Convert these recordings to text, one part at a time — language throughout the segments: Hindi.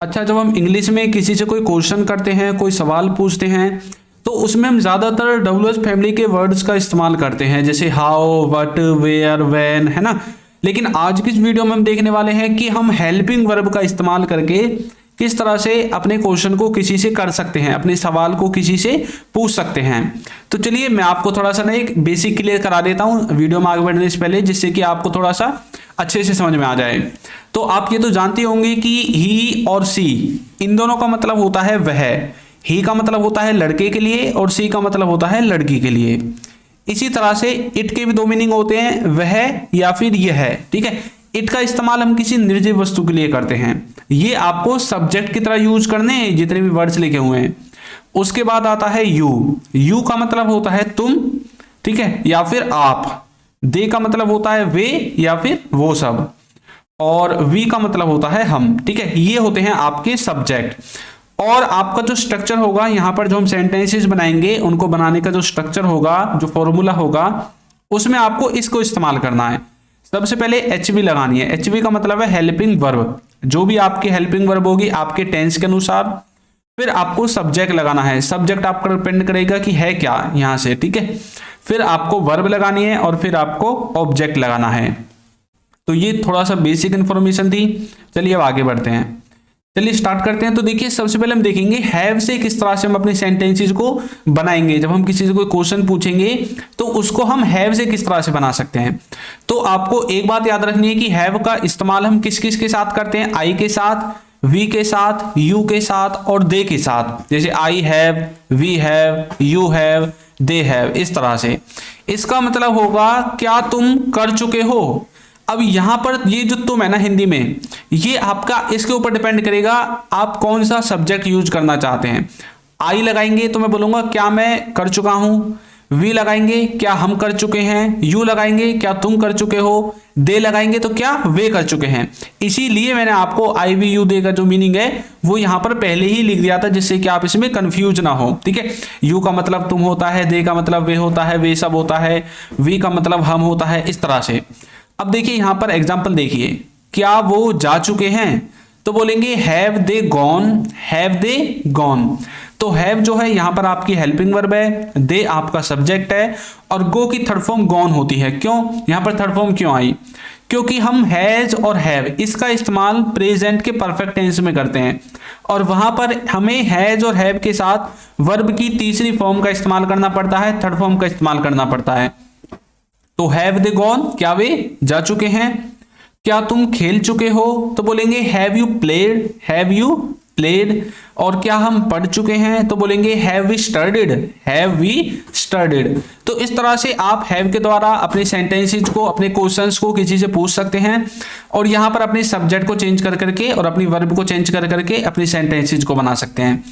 अच्छा, जब हम इंग्लिश में किसी से कोई क्वेश्चन करते हैं, कोई सवाल पूछते हैं, तो उसमें हम ज़्यादातर डब्ल्यूएच फैमिली के वर्ड्स का इस्तेमाल करते हैं, जैसे हाउ, व्हाट, वेयर, व्हेन, है ना। लेकिन आज की इस वीडियो में हम देखने वाले हैं कि हम हेल्पिंग वर्ब का इस्तेमाल करके किस तरह से अपने क्वेश्चन को किसी से कर सकते हैं, अपने सवाल को किसी से पूछ सकते हैं। तो चलिए मैं आपको थोड़ा सा ना एक बेसिक क्लियर करा देता हूँ वीडियो में आगे बढ़ने से पहले, जिससे कि आपको थोड़ा सा अच्छे से समझ में आ जाए। तो आप ये तो जानते होंगे कि ही और सी, इन दोनों का मतलब होता है वह। ही का मतलब होता है लड़के के लिए और सी का मतलब होता है लड़की के लिए। इसी तरह से इट के भी दो मीनिंग होते हैं, वह या फिर यह, ठीक है। इट का इस्तेमाल हम किसी निर्जीव वस्तु के लिए करते हैं। ये आपको सब्जेक्ट की तरह यूज करने हैं जितने भी वर्ड्स लिखे हुए हैं। उसके बाद आता है यू। यू का मतलब होता है तुम, ठीक है, या फिर आप। दे का मतलब होता है वे या फिर वो सब। और वी का मतलब होता है हम, ठीक है। ये होते हैं आपके सब्जेक्ट। और आपका जो स्ट्रक्चर होगा यहाँ पर, जो हम सेंटेंसेस बनाएंगे, उनको बनाने का जो स्ट्रक्चर होगा, जो फॉर्मूला होगा, उसमें आपको इसको इस्तेमाल करना है। सबसे पहले एचवी लगानी है। एचवी का मतलब है हेल्पिंग वर्ब। जो भी आपकी हेल्पिंग वर्ब होगी आपके टेंस के अनुसार, फिर आपको सब्जेक्ट लगाना है। सब्जेक्ट आपका डिपेंड करेगा कि है क्या यहां से, ठीक है। फिर आपको वर्ब लगानी है और फिर आपको ऑब्जेक्ट लगाना है। तो ये थोड़ा सा बेसिक इंफॉर्मेशन थी। चलिए अब आगे बढ़ते हैं, चलिए स्टार्ट करते हैं। तो देखिए सबसे पहले हम देखेंगे हैव से किस तरह से हम अपने सेंटेंसेस को बनाएंगे। जब हम किसी से कोई क्वेश्चन पूछेंगे तो उसको हम हैव से किस तरह से बना सकते हैं। तो आपको एक बात याद रखनी है कि हैव का इस्तेमाल हम किस किस के साथ करते हैं। आई के साथ, वी के साथ, यू के साथ और दे के साथ। जैसे I have, we have, you have, they have, इस तरह से। इसका मतलब होगा क्या तुम कर चुके हो। अब यहां पर ये जो तुम है ना हिंदी में, ये आपका इसके ऊपर डिपेंड करेगा आप कौन सा सब्जेक्ट यूज करना चाहते हैं। आई लगाएंगे तो मैं बोलूंगा क्या मैं कर चुका हूं। वी लगाएंगे क्या हम कर चुके हैं। यू लगाएंगे क्या तुम कर चुके हो। दे लगाएंगे तो क्या वे कर चुके हैं। इसीलिए मैंने आपको आई वी यू दे का जो मीनिंग है वो यहां पर पहले ही लिख दिया था, जिससे कि आप इसमें कंफ्यूज ना हो, ठीक है। यू का मतलब तुम होता है, दे का मतलब वे होता है, वे सब होता है, वी का मतलब हम होता है, इस तरह से। अब देखिए यहां पर एग्जांपल देखिए, क्या वो जा चुके हैं, तो बोलेंगे have they gone, have they gone. तो हैव जो है यहां पर आपकी हेल्पिंग वर्ब है, दे आपका सब्जेक्ट है, और गो की थर्ड फॉर्म गॉन होती है। क्यों यहां पर थर्ड फॉर्म क्यों आई? क्योंकि हम हैज और हैव इसका इस्तेमाल प्रेजेंट के परफेक्ट टेंस में करते हैं, और वहां पर हमें हैज और हैव के साथ वर्ब की तीसरी फॉर्म का इस्तेमाल करना पड़ता है, थर्ड फॉर्म का इस्तेमाल करना पड़ता है। तो हैव दे गॉन, क्या वे जा चुके हैं। क्या तुम खेल चुके हो, तो बोलेंगे have you played, have you played. और क्या हम पढ़ चुके हैं, तो बोलेंगे have we studied, have we studied. तो इस तरह से आप हैव के द्वारा अपने सेंटेंसेस को, अपने क्वेश्चंस को किसी से पूछ सकते हैं, और यहां पर अपने सब्जेक्ट को चेंज कर करके और अपनी वर्ब को चेंज कर करके अपने सेंटेंसेस को बना सकते हैं।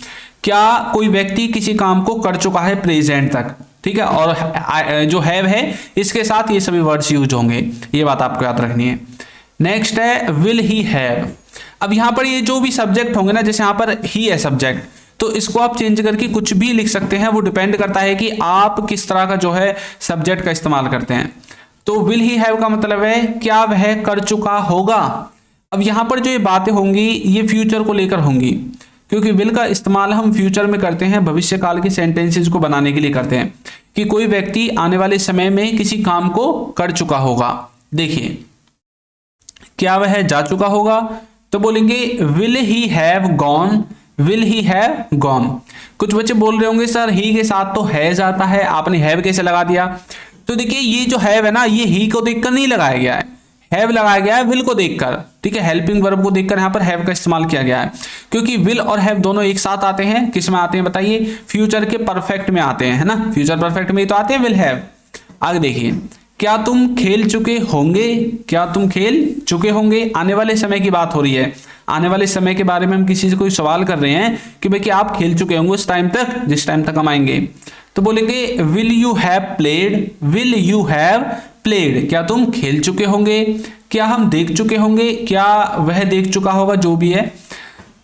क्या कोई व्यक्ति किसी काम को कर चुका है प्रेजेंट तक, ठीक है, और जो हैव है इसके साथ ये सभी वर्ड्स यूज होंगे, ये बात आपको याद रखनी है। नेक्स्ट है विल ही हैव। अब यहां पर ये जो भी सब्जेक्ट होंगे ना, जैसे यहां पर ही है सब्जेक्ट, तो इसको आप चेंज करके कुछ भी लिख सकते हैं। वो डिपेंड करता है कि आप किस तरह का जो है सब्जेक्ट का इस्तेमाल करते हैं। तो विल ही हैव का मतलब है क्या वह कर चुका होगा। अब यहां पर जो ये बातें होंगी ये फ्यूचर को लेकर होंगी, क्योंकि विल का इस्तेमाल हम फ्यूचर में करते हैं, भविष्य काल के सेंटेंसेस को बनाने के लिए करते हैं कि कोई व्यक्ति आने वाले समय में किसी काम को कर चुका होगा। देखिए क्या वह जा चुका होगा, तो बोलेंगे will he have gone, will he have gone. कुछ बच्चे बोल रहे होंगे सर ही के साथ तो हैज आता है, आपने हैव कैसे लगा दिया। तो देखिए ये जो हैव है ना, ये ही को देखकर नहीं लगाया गया है, हैव लगाया गया है विल को देखकर, ठीक है। हेल्पिंग वर्ब को देखकर यहाँ पर हैव का इस्तेमाल किया गया है, क्योंकि विल और हैव दोनों एक साथ आते हैं। किस में आते हैं बताइए? फ्यूचर के परफेक्ट में आते हैं, है ना। फ्यूचर परफेक्ट में तो आते हैं विल हैव। आगे देखिए, क्या तुम खेल चुके होंगे, क्या तुम खेल चुके होंगे। आने वाले समय की बात हो रही है, आने वाले समय के बारे में हम किसी से कोई सवाल कर रहे हैं कि भाई क्या आप खेल चुके होंगे उस टाइम तक, जिस टाइम तक हम आएंगे। तो बोलेंगे will you have played, will you have played. क्या तुम खेल चुके होंगे, क्या हम देख चुके होंगे, क्या वह देख चुका होगा, जो भी है।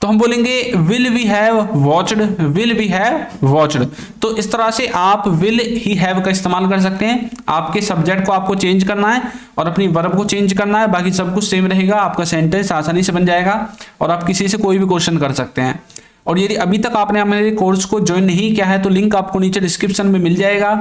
तो हम बोलेंगे will we have watched, will we have watched. तो इस तरह से आप विल ही हैव का इस्तेमाल कर सकते हैं। आपके सब्जेक्ट को आपको चेंज करना है और अपनी वर्ब को चेंज करना है, बाकी सब कुछ सेम रहेगा, आपका सेंटेंस आसानी से बन जाएगा और आप किसी से कोई भी क्वेश्चन कर सकते हैं। और यदि अभी तक आपने हमारे कोर्स को ज्वाइन नहीं किया है तो लिंक आपको नीचे डिस्क्रिप्शन में मिल जाएगा।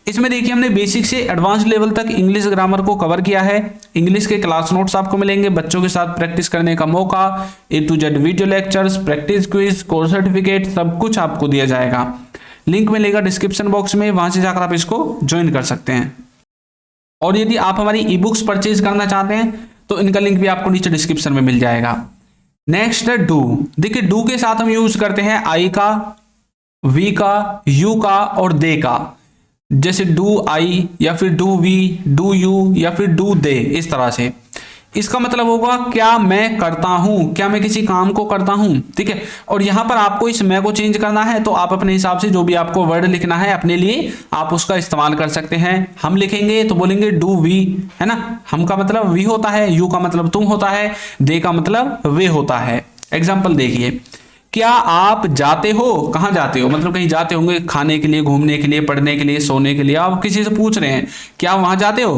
इसमें देखिए हमने बेसिक से एडवांस लेवल तक इंग्लिश ग्रामर को कवर किया है। इंग्लिश के क्लास नोट्स आपको मिलेंगे, बच्चों के साथ प्रैक्टिस करने का मौका, A to Z video lectures, practice quiz, course certificate, सब कुछ आपको दिया जाएगा। लिंक मिलेगा डिस्क्रिप्शन बॉक्स में, वहां से जाकर आप इसको ज्वाइन कर सकते हैं। और यदि आप हमारी ई बुक्स परचेज करना चाहते हैं तो इनका लिंक भी आपको नीचे डिस्क्रिप्शन में मिल जाएगा। नेक्स्ट है डू। देखिए डू के साथ हम यूज करते हैं आई का, वी का, यू का और दे का। जैसे डू आई या फिर डू वी, डू यू या फिर डू दे, इस तरह से। इसका मतलब होगा क्या मैं करता हूं, क्या मैं किसी काम को करता हूं, ठीक है। और यहां पर आपको इस मैं को चेंज करना है तो आप अपने हिसाब से जो भी आपको वर्ड लिखना है अपने लिए आप उसका इस्तेमाल कर सकते हैं। हम लिखेंगे तो बोलेंगे डू वी, है ना। हम का मतलब वी होता है, यू का मतलब तुम होता है, दे का मतलब वे होता है। एग्जाम्पल देखिए, क्या आप जाते हो, कहां जाते हो, मतलब कहीं जाते होंगे खाने के लिए, घूमने के लिए, पढ़ने के लिए, सोने के लिए। आप किसी से पूछ रहे हैं क्या वहां जाते हो,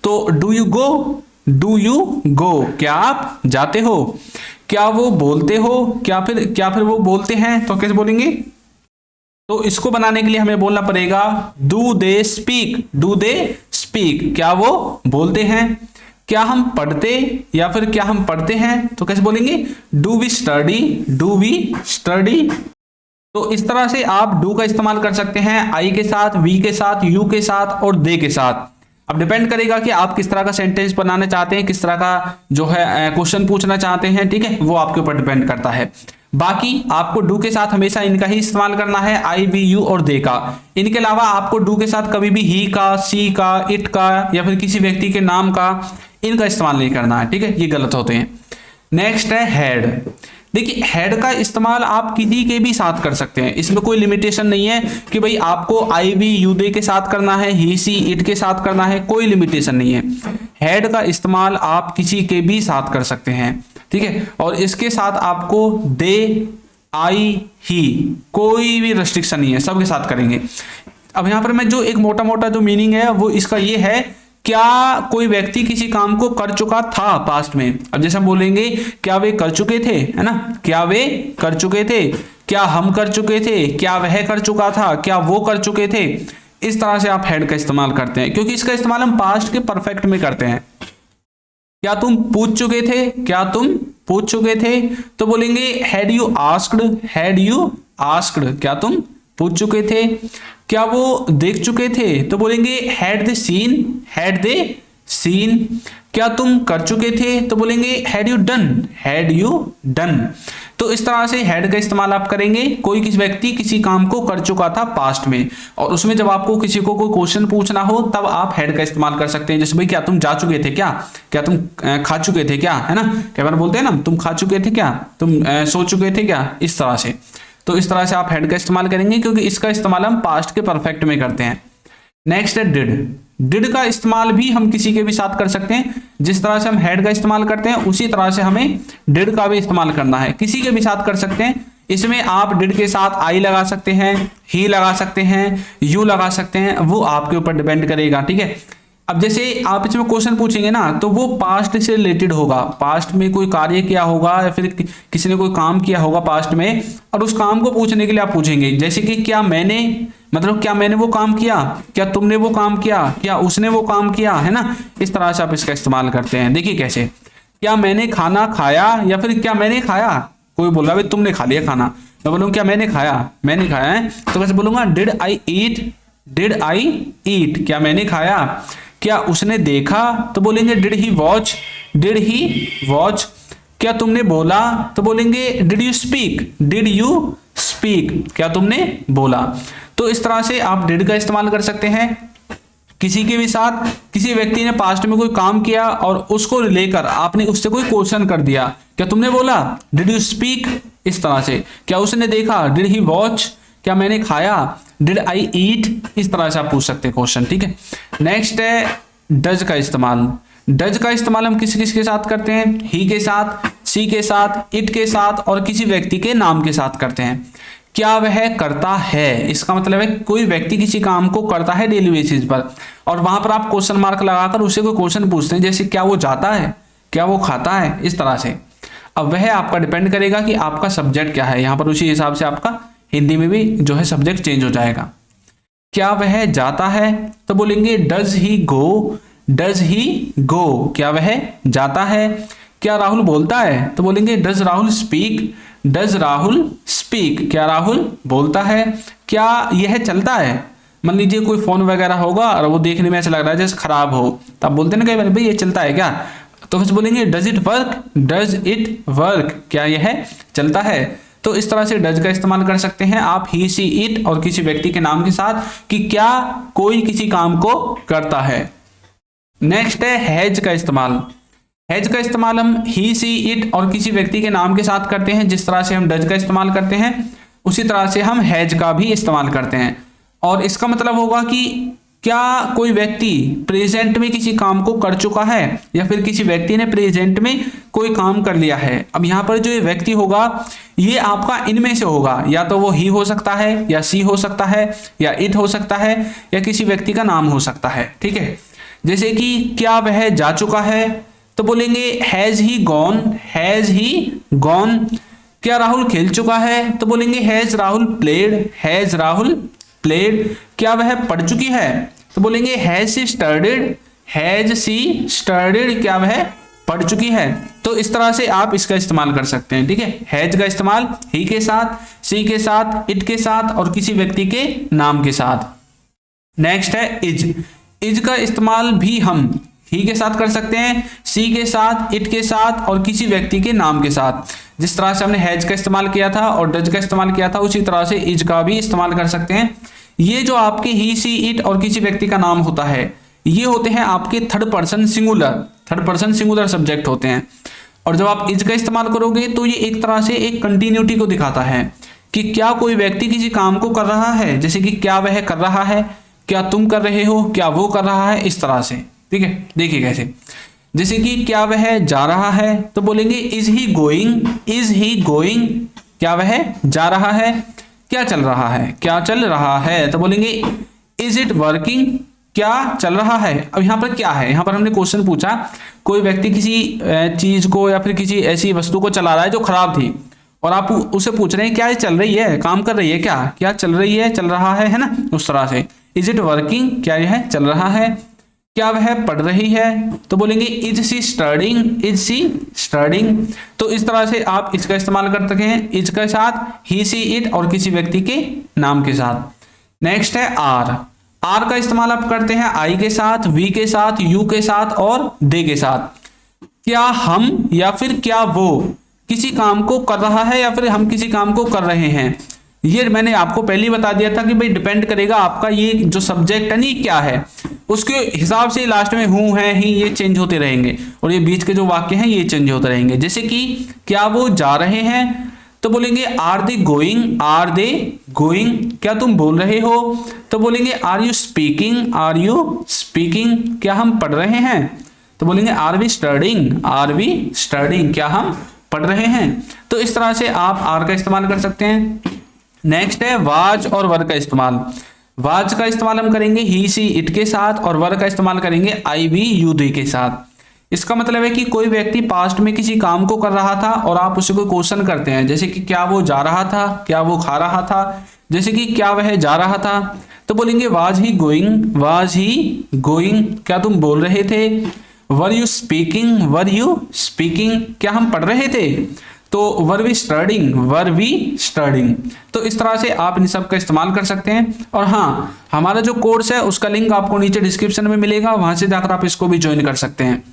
तो do you go, do you go, क्या आप जाते हो। क्या वो बोलते हो, क्या फिर वो बोलते हैं, तो कैसे बोलेंगे। तो इसको बनाने के लिए हमें बोलना पड़ेगा do they speak, do they speak, क्या वो बोलते हैं। क्या हम पढ़ते या फिर क्या हम पढ़ते हैं, तो कैसे बोलेंगे do we study, do we study. तो इस तरह से आप डू का इस्तेमाल कर सकते हैं आई के साथ, वी के साथ, यू के साथ और दे के साथ। अब डिपेंड करेगा कि आप किस तरह का सेंटेंस बनाना चाहते हैं, किस तरह का जो है क्वेश्चन पूछना चाहते हैं, ठीक है, वो आपके ऊपर डिपेंड करता है। बाकी आपको डू के साथ हमेशा इनका ही इस्तेमाल करना है, आई, वी, यू और दे का। इनके अलावा आपको डू के साथ कभी भी ही का, सी का, इट का या फिर किसी व्यक्ति के नाम का, इनका इस्तेमाल नहीं करना है, ठीक है, ये गलत होते हैं। नेक्स्ट है हैड। देखिए हैड का इस्तेमाल आप किसी के भी साथ कर सकते हैं, इसमें कोई लिमिटेशन नहीं है कि भाई आपको आई, वी, यू, दे के साथ करना है, ही, सी, इट के साथ करना है, कोई लिमिटेशन नहीं है। हैड का इस्तेमाल आप किसी के भी साथ कर सकते हैं, ठीक है। और इसके साथ आपको दे, आई, ही, कोई भी रेस्ट्रिक्शन नहीं है, सबके साथ करेंगे। अब यहां पर मैं जो एक मोटा मोटा जो मीनिंग है वो इसका ये है, क्या कोई व्यक्ति किसी काम को कर चुका था पास्ट में। अब जैसे हम बोलेंगे क्या वे कर चुके थे, है ना, क्या वे कर चुके थे, क्या हम कर चुके थे, क्या वह कर चुका था, क्या वो कर चुके थे। इस तरह से आप हैड का इस्तेमाल करते हैं, क्योंकि इसका इस्तेमाल हम पास्ट के परफेक्ट में करते हैं। क्या तुम पूछ चुके थे, क्या तुम पूछ चुके थे, तो बोलेंगे had you asked, had you asked, क्या तुम पूछ चुके थे। क्या वो देख चुके थे, तो बोलेंगे had they seen, had they seen. क्या तुम कर चुके थे, तो बोलेंगे had you done, had you done. तो इस तरह से हैड का इस्तेमाल आप करेंगे, कोई किसी व्यक्ति किसी काम को कर चुका था पास्ट में, और उसमें जब आपको किसी को कोई क्वेश्चन पूछना हो तब आप हैड का इस्तेमाल कर सकते हैं। जैसे भाई क्या तुम जा चुके थे, क्या तुम खा चुके थे, क्या, है ना, क्या बार बोलते हैं ना, तुम खा चुके थे क्या, तुम सो चुके थे क्या, इस तरह से। तो इस तरह से आप हैड का इस्तेमाल करेंगे, क्योंकि इसका इस्तेमाल हम पास्ट के परफेक्ट में करते हैं। नेक्स्ट है डिड। डिड का इस्तेमाल भी हम किसी के भी साथ कर सकते हैं। जिस तरह से हम हैड का इस्तेमाल करते हैं उसी तरह से हमें डिड का भी इस्तेमाल करना है, किसी के भी साथ कर सकते हैं। इसमें आप डिड के साथ आई लगा सकते हैं, ही लगा सकते हैं, यू लगा सकते हैं, वो आपके ऊपर डिपेंड करेगा, ठीक है। अब जैसे आप इसमें क्वेश्चन पूछेंगे ना तो वो पास्ट से रिलेटेड होगा, पास्ट में कोई कार्य किया होगा या फिर किसी ने कोई काम किया होगा पास्ट में, और उस काम को पूछने के लिए आप पूछेंगे। जैसे कि क्या मैंने, मतलब क्या मैंने वो काम किया, क्या तुमने वो काम किया, क्या उसने वो काम किया, है ना। इस तरह से आप इसका इस्तेमाल करते हैं। देखिए कैसे, क्या मैंने खाना खाया या फिर क्या मैंने खाया। कोई बोल रहा है तुमने खा लिया खाना, मैं बोलूँगा क्या मैंने खाया, मैंने खाया है, तो कैसे बोलूंगा did I eat, did I ईट, क्या मैंने खाया। क्या उसने देखा, तो बोलेंगे did he watch, did he watch. क्या तुमने बोला, तो बोलेंगे did you speak, did you speak, क्या तुमने बोला। तो इस तरह से आप डिड का इस्तेमाल कर सकते हैं किसी के भी साथ। किसी व्यक्ति ने पास्ट में कोई काम किया और उसको लेकर आपने उससे कोई क्वेश्चन कर दिया, क्या तुमने बोला, डिड यू स्पीक, इस तरह से। क्या उसने देखा, डिड ही वॉच, क्या मैंने खाया, डिड आई ईट, इस तरह से आप पूछ सकते हैं क्वेश्चन, ठीक है। नेक्स्ट है डज का इस्तेमाल। डज का इस्तेमाल हम किस किस के साथ करते हैं, ही के साथ, सी के साथ, इट के साथ और किसी व्यक्ति के नाम के साथ करते हैं। क्या वह करता है, इसका मतलब है कोई व्यक्ति किसी काम को करता है डेली बेसिस पर, और वहां पर आप क्वेश्चन मार्क लगाकर उससे कोई क्वेश्चन पूछते हैं, जैसे क्या वो जाता है, क्या वो खाता है, इस तरह से। अब वह आपका डिपेंड करेगा कि आपका सब्जेक्ट क्या है, यहाँ पर उसी हिसाब से आपका हिंदी में भी जो है सब्जेक्ट चेंज हो जाएगा। क्या वह जाता है, तो बोलेंगे does he go, does he गो, क्या वह जाता है। क्या राहुल बोलता है, तो बोलेंगे does Rahul speak, does Rahul speak, क्या राहुल बोलता है। क्या यह चलता है, मान लीजिए कोई फोन वगैरह होगा और वो देखने में ऐसा लग रहा है जैसे खराब हो, तो आप बोलते हैं ना कई बार भाई ये चलता है क्या, तो फिर बोलेंगे does it work, does it work, क्या यह चलता है। तो इस तरह से डज का इस्तेमाल कर सकते हैं आप ही, सी, इट और किसी व्यक्ति के नाम के साथ कि क्या कोई किसी काम को करता है। नेक्स्ट है हैज का इस्तेमाल। हैज का इस्तेमाल हम ही, सी, इट और किसी व्यक्ति के नाम के साथ करते हैं। जिस तरह से हम डज का इस्तेमाल करते हैं उसी तरह से हम हैज का भी इस्तेमाल करते हैं। और इसका मतलब होगा कि क्या कोई व्यक्ति प्रेजेंट में किसी काम को कर चुका है या फिर किसी व्यक्ति ने प्रेजेंट में कोई काम कर लिया है। अब यहाँ पर जो ये व्यक्ति होगा ये आपका इनमें से होगा, या तो वो ही हो सकता है, या सी हो सकता है, या इट हो सकता है, या किसी व्यक्ति का नाम हो सकता है। ठीक है, जैसे कि क्या वह जा चुका है, तो बोलेंगे has he gone, has he gone. क्या राहुल खेल चुका है, तो बोलेंगे has Rahul played, has Rahul played. क्या वह पढ़ चुकी है, तो बोलेंगे has she studied, has she studied, क्या वह पढ़ चुकी है। तो इस तरह से आप इसका इस्तेमाल कर सकते हैं। ठीक है, हैज का इस्तेमाल ही के साथ, सी के साथ, इट के साथ और किसी व्यक्ति के नाम के साथ। नेक्स्ट है इज। इज का इस्तेमाल भी हम ही के साथ कर सकते हैं, सी के साथ, इट के साथ और किसी व्यक्ति के नाम के साथ। जिस तरह से हमने हैज का इस्तेमाल किया था और डज का इस्तेमाल किया था उसी तरह से इज का भी इस्तेमाल कर सकते हैं। ये जो आपके ही, सी, इट और किसी व्यक्ति का नाम होता है ये होते हैं आपके थर्ड पर्सन सिंगुलर सब्जेक्ट होते हैं। और जब आप इज का इस्तेमाल करोगे तो ये एक तरह से एक कंटिन्यूटी को दिखाता है कि क्या कोई व्यक्ति किसी काम को कर रहा है, जैसे कि क्या वह कर रहा है, क्या तुम कर रहे हो, क्या वो कर रहा है, इस तरह से। ठीक है, देखिए कैसे, जैसे कि क्या वह जा रहा है, तो बोलेंगे is he going, is he going, क्या वह जा रहा है। क्या चल रहा है, क्या चल रहा है, तो बोलेंगे इज इट वर्किंग, क्या चल रहा है। अब यहाँ पर क्या है, यहाँ पर हमने क्वेश्चन पूछा कोई व्यक्ति किसी चीज को या फिर किसी ऐसी वस्तु को चला रहा है जो खराब थी, और आप उसे पूछ रहे हैं क्या ये चल रही है, काम कर रही है, क्या चल रही है, चल रहा है ना, उस तरह से। इज इट वर्किंग, क्या यह चल रहा है। क्या वह पढ़ रही है, तो बोलेंगे is she studying, is she studying. तो इस तरह से आप इसका इस्तेमाल कर सकते हैं इज के साथ, ही, सी, इट और किसी व्यक्ति के नाम के साथ। नेक्स्ट है आर। आर का इस्तेमाल आप करते हैं आई के साथ, वी के साथ, यू के साथ और दे के साथ। क्या हम या फिर क्या वो किसी काम को कर रहा है या फिर हम किसी काम को कर रहे हैं। ये मैंने आपको पहले ही बता दिया था कि भाई डिपेंड करेगा आपका ये जो सब्जेक्ट है नहीं क्या है, उसके हिसाब से लास्ट में हूं है ही ये चेंज होते रहेंगे और ये बीच के जो वाक्य हैं ये चेंज होते रहेंगे। जैसे कि क्या वो जा रहे हैं, तो बोलेंगे are they going, are they going. क्या तुम बोल रहे हो, तो बोलेंगे are you speaking, are you speaking. क्या हम पढ़ रहे हैं, तो बोलेंगे are we studying, are we studying. क्या हम पढ़ रहे हैं। तो इस तरह से आप आर का इस्तेमाल कर सकते हैं। नेक्स्ट है वाज और वर का इस्तेमाल। वाज का इस्तेमाल हम करेंगे ही, सी, इट के साथ और वर का इस्तेमाल करेंगे आई, वी, यू, दे के साथ। इसका मतलब है कि कोई व्यक्ति पास्ट में किसी काम को कर रहा था और आप उससे कोई क्वेश्चन करते हैं, जैसे कि क्या वो जा रहा था, क्या वो खा रहा था, जैसे कि क्या वह जा रहा था, तो बोलेंगे was he going, was he going. क्या तुम बोल रहे थे, were you speaking, were you speaking. क्या हम पढ़ रहे थे, तो were we studying, were we studying. तो इस तरह से आप इन सब का इस्तेमाल कर सकते हैं। और हाँ, हमारा जो कोर्स है उसका लिंक आपको नीचे डिस्क्रिप्शन में मिलेगा, वहां से जाकर आप इसको भी ज्वाइन कर सकते हैं।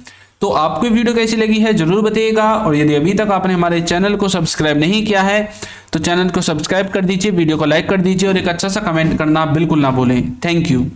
तो आपको वीडियो कैसी लगी है जरूर बताइएगा, और यदि अभी तक आपने हमारे चैनल को सब्सक्राइब नहीं किया है तो चैनल को सब्सक्राइब कर दीजिए, वीडियो को लाइक कर दीजिए और एक अच्छा सा कमेंट करना बिल्कुल ना भूलें। Thank you.